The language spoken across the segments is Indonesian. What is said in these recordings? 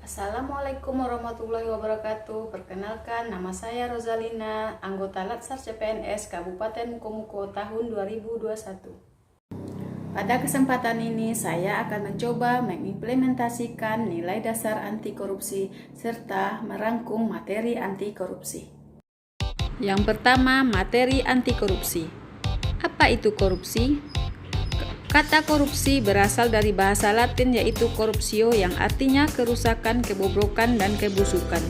Assalamualaikum warahmatullahi wabarakatuh. Perkenalkan, nama saya Rozalina, anggota Latsar CPNS Kabupaten Mukomuko tahun 2021. Pada kesempatan ini, saya akan mencoba mengimplementasikan nilai dasar anti korupsi serta merangkum materi anti korupsi. Yang pertama, materi anti korupsi. Apa itu korupsi? Kata korupsi berasal dari bahasa Latin yaitu corruptio yang artinya kerusakan, kebobrokan, dan kebusukan.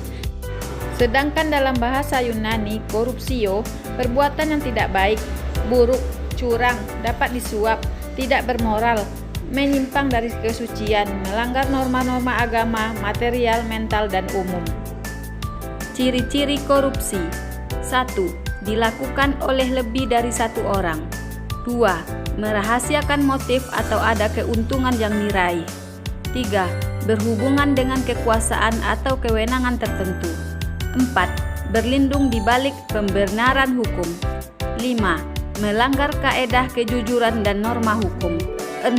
Sedangkan dalam bahasa Yunani, corruptio, perbuatan yang tidak baik, buruk, curang, dapat disuap, tidak bermoral, menyimpang dari kesucian, melanggar norma-norma agama, material, mental, dan umum. Ciri-ciri korupsi. 1. Dilakukan oleh lebih dari satu orang. 2. Merahasiakan motif atau ada keuntungan yang diraih. 3. Berhubungan dengan kekuasaan atau kewenangan tertentu. 4. Berlindung di balik pembenaran hukum. 5. Melanggar kaedah kejujuran dan norma hukum. 6.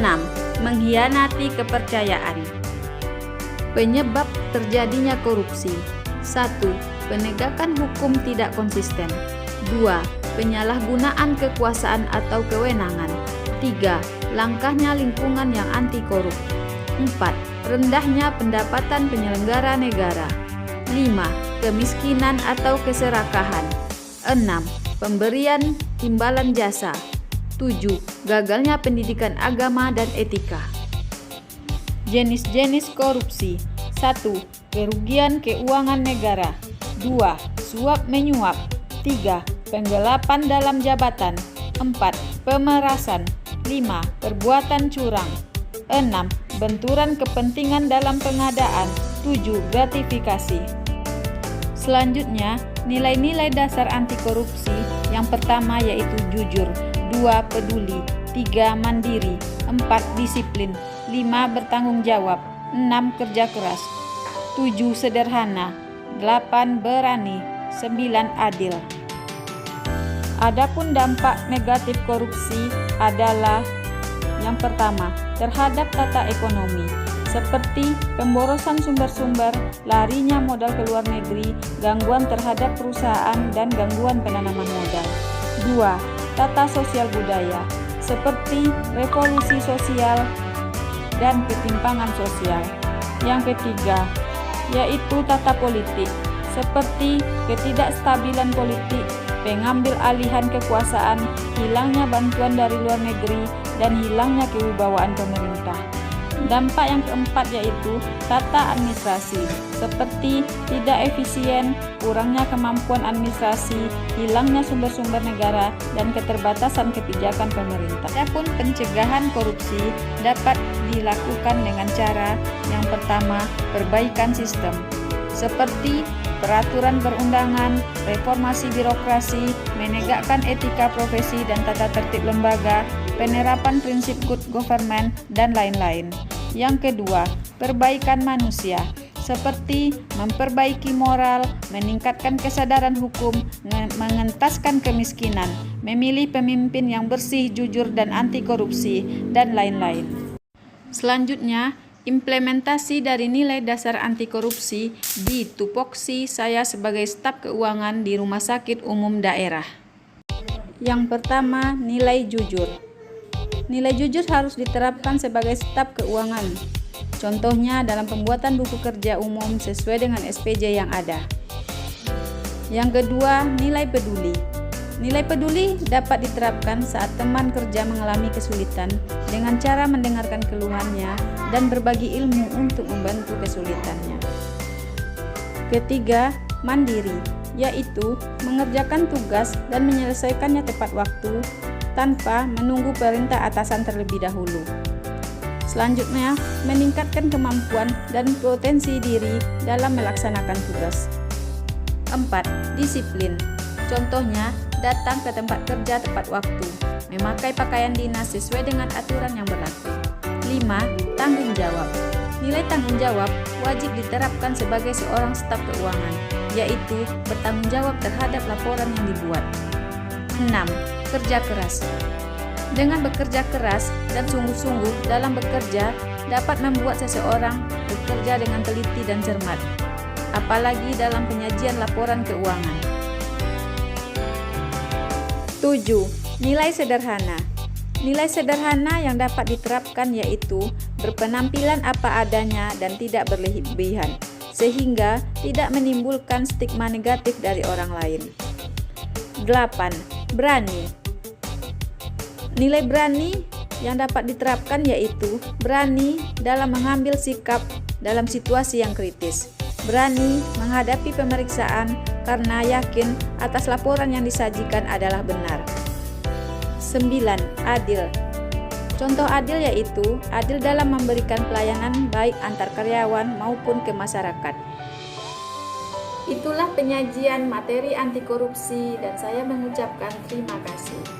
Mengkhianati kepercayaan. Penyebab terjadinya korupsi. 1. Penegakan hukum tidak konsisten. 2. Penyalahgunaan kekuasaan atau kewenangan. 3. Langkahnya lingkungan yang anti korup. 4. Rendahnya pendapatan penyelenggara negara. 5. Kemiskinan atau keserakahan. 6. Pemberian imbalan jasa. 7. Gagalnya pendidikan agama dan etika. Jenis-jenis korupsi. 1. Kerugian keuangan negara. 2. Suap menyuap. 3. Penggelapan dalam jabatan. 4. Pemerasan. 5. Perbuatan curang. 6. Benturan kepentingan dalam pengadaan. 7. Gratifikasi. Selanjutnya, nilai-nilai dasar anti korupsi. Yang pertama yaitu jujur. 2. Peduli. 3. Mandiri. 4. Disiplin. 5. Bertanggung jawab. 6. Kerja keras. 7. Sederhana. 8. Berani. 9. Adil. Adapun dampak negatif korupsi adalah yang pertama, terhadap tata ekonomi, seperti pemborosan sumber-sumber, larinya modal ke luar negeri, gangguan terhadap perusahaan, dan gangguan penanaman modal. 2. Tata sosial budaya, seperti revolusi sosial dan ketimpangan sosial. Yang ketiga, yaitu tata politik, seperti ketidakstabilan politik, pengambil alihan kekuasaan, hilangnya bantuan dari luar negeri, dan hilangnya kewibawaan pemerintah. Dampak yang keempat yaitu tata administrasi, seperti tidak efisien, kurangnya kemampuan administrasi, hilangnya sumber-sumber negara, dan keterbatasan kebijakan pemerintah. Adapun pencegahan korupsi dapat dilakukan dengan cara yang pertama, perbaikan sistem, seperti peraturan perundangan, reformasi birokrasi, menegakkan etika profesi dan tata tertib lembaga, penerapan prinsip good government, dan lain-lain. Yang kedua, perbaikan manusia, seperti memperbaiki moral, meningkatkan kesadaran hukum, mengentaskan kemiskinan, memilih pemimpin yang bersih, jujur, dan anti korupsi, dan lain-lain. Selanjutnya, implementasi dari nilai dasar anti korupsi di tupoksi saya sebagai staf keuangan di Rumah Sakit Umum Daerah. Yang pertama, nilai jujur. Nilai jujur harus diterapkan sebagai staf keuangan. Contohnya dalam pembuatan buku kerja umum sesuai dengan SPJ yang ada. Yang kedua, nilai peduli. Nilai peduli dapat diterapkan saat teman kerja mengalami kesulitan dengan cara mendengarkan keluhannya dan berbagi ilmu untuk membantu kesulitannya. Ketiga, mandiri, yaitu mengerjakan tugas dan menyelesaikannya tepat waktu tanpa menunggu perintah atasan terlebih dahulu. Selanjutnya, meningkatkan kemampuan dan potensi diri dalam melaksanakan tugas. 4. Disiplin. Contohnya, datang ke tempat kerja tepat waktu, memakai pakaian dinas sesuai dengan aturan yang berlaku. 5. Tanggung jawab. Nilai tanggung jawab wajib diterapkan sebagai seorang staf keuangan, yaitu bertanggung jawab terhadap laporan yang dibuat. 6. Kerja keras. Dengan bekerja keras dan sungguh-sungguh dalam bekerja dapat membuat seseorang bekerja dengan teliti dan cermat, apalagi dalam penyajian laporan keuangan. 7. Nilai sederhana. Nilai sederhana yang dapat diterapkan yaitu berpenampilan apa adanya dan tidak berlebihan, sehingga tidak menimbulkan stigma negatif dari orang lain. 8. Berani. Nilai berani yang dapat diterapkan yaitu berani dalam mengambil sikap dalam situasi yang kritis, berani menghadapi pemeriksaan karena yakin atas laporan yang disajikan adalah benar. 9. Adil. Contoh adil yaitu adil dalam memberikan pelayanan baik antar karyawan maupun ke masyarakat. Itulah penyajian materi anti korupsi dan saya mengucapkan terima kasih.